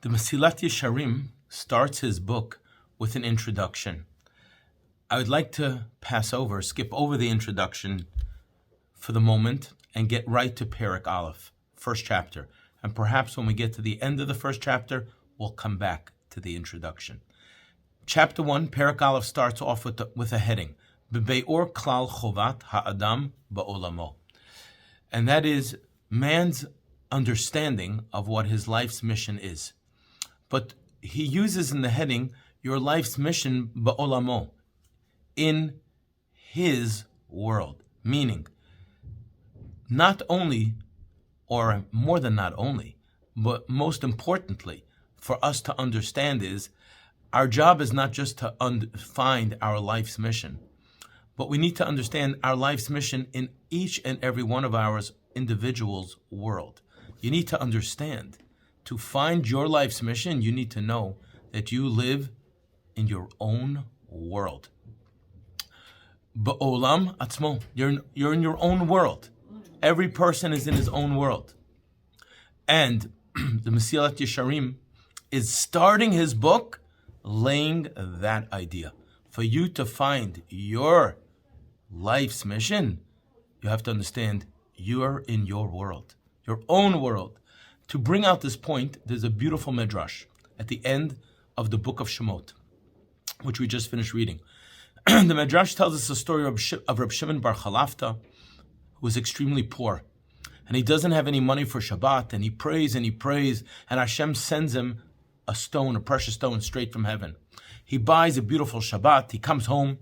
The Mesilat Yesharim starts his book with an introduction. I would like to skip over the introduction for the moment and get right to Perek Alef, first chapter. And perhaps when we get to the end of the first chapter, we'll come back to the introduction. Chapter 1, Perek Alef, starts off with a heading, B'be'or klal chovat ha'adam ba'olamo. And that is man's understanding of what his life's mission is. But he uses in the heading, your life's mission ba'olamo, in his world. Meaning, not only, or more than not only, but most importantly, for us to understand is, our job is not just to find our life's mission, but we need to understand our life's mission in each and every one of our individuals' world. You need to understand, to find your life's mission, you need to know that you live in your own world. Ba'olam atzmo, you're in your own world. Every person is in his own world. And the Mesilat Yesharim is starting his book laying that idea. For you to find your life's mission, you have to understand you're in your world, your own world. To bring out this point, there's a beautiful midrash at the end of the book of Shemot, which we just finished reading. The midrash tells us the story of Reb Shimon bar Chalafta, who was extremely poor. And he doesn't have any money for Shabbat, and he prays, and Hashem sends him a precious stone straight from heaven. He buys a beautiful Shabbat, he comes home,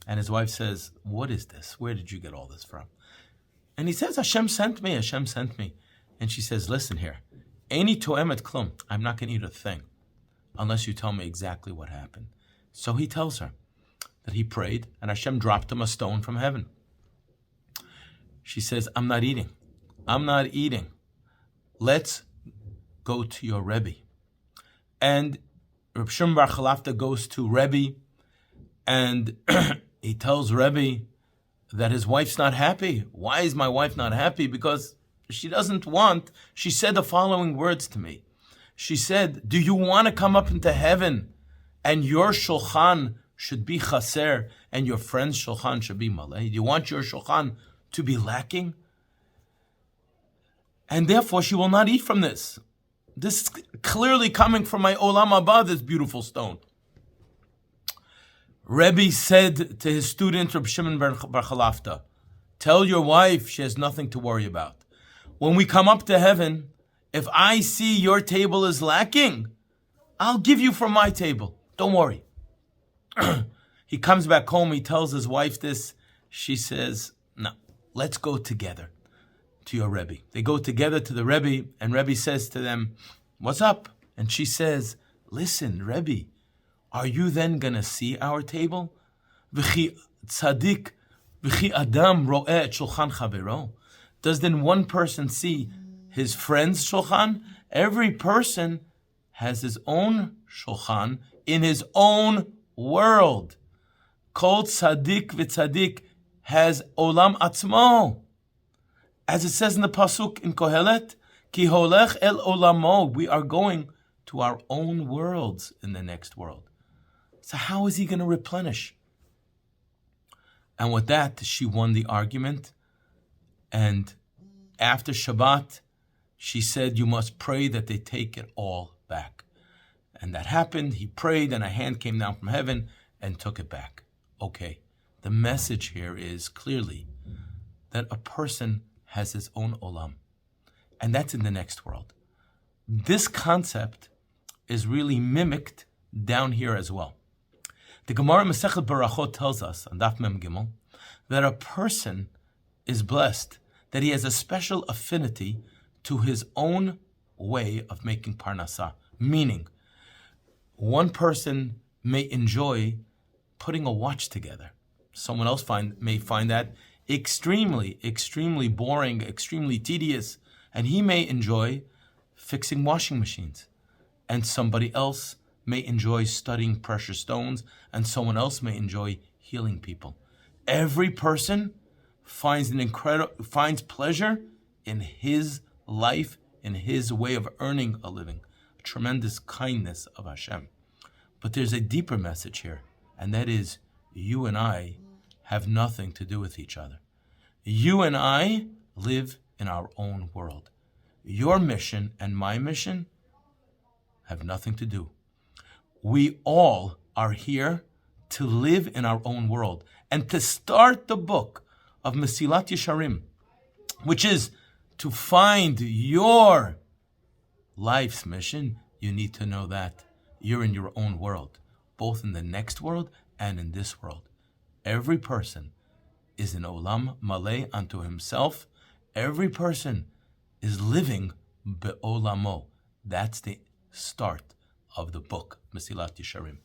and his wife says, what is this? Where did you get all this from? And he says, Hashem sent me. And she says, listen here, Eini to'emet klum, I'm not going to eat a thing unless you tell me exactly what happened. So he tells her that he prayed, and Hashem dropped him a stone from heaven. She says, I'm not eating. Let's go to your Rabbi. And Reb Shimon bar Chalafta goes to Rabbi, and he tells Rabbi that his wife's not happy. Why is my wife not happy? Because she said the following words to me. She said, do you want to come up into heaven and your shulchan should be chaser and your friend's shulchan should be maleh? Do you want your shulchan to be lacking? And therefore she will not eat from this. This is clearly coming from my olam haba, this beautiful stone. Rabbi said to his student, Reb Shimon bar Chalafta, tell your wife she has nothing to worry about. When we come up to heaven, if I see your table is lacking, I'll give you from my table. Don't worry. He comes back home, he tells his wife this. She says, no, let's go together to your Rebbe. They go together to the Rebbe, and Rebbe says to them, what's up? And she says, listen, Rebbe, are you then going to see our table? V'chi tzadik, v'chi adam ro'eh et shulchan chavero. Does then one person see his friend's shulchan? Every person has his own shulchan in his own world. Kol tzadik v'tzadik has olam atzmo. As it says in the pasuk in Kohelet, ki holech el olamo, we are going to our own worlds in the next world. So how is he going to replenish? And with that, she won the argument. And after Shabbat, she said, you must pray that they take it all back. And that happened. He prayed, and a hand came down from heaven and took it back. Okay, the message here is clearly that a person has his own olam. And that's in the next world. This concept is really mimicked down here as well. The Gemara Masechet Barachot tells us, on Daf Mem Gimel, that a person is blessed, that he has a special affinity to his own way of making parnasah. Meaning, one person may enjoy putting a watch together. Someone else may find that extremely boring, extremely tedious, and he may enjoy fixing washing machines. And somebody else may enjoy studying precious stones, and someone else may enjoy healing people. Every person finds pleasure in his life, in his way of earning a living. tremendous kindness of Hashem. But there's a deeper message here, and that is you and I have nothing to do with each other. You and I live in our own world. Your mission and my mission have nothing to do. We all are here to live in our own world and to start the book of Mesilat Yesharim, which is to find your life's mission. You need to know that you're in your own world, both in the next world and in this world. Every person is an olam maleh unto himself. Every person is living be'olamo. That's the start of the book, Mesilat Yesharim.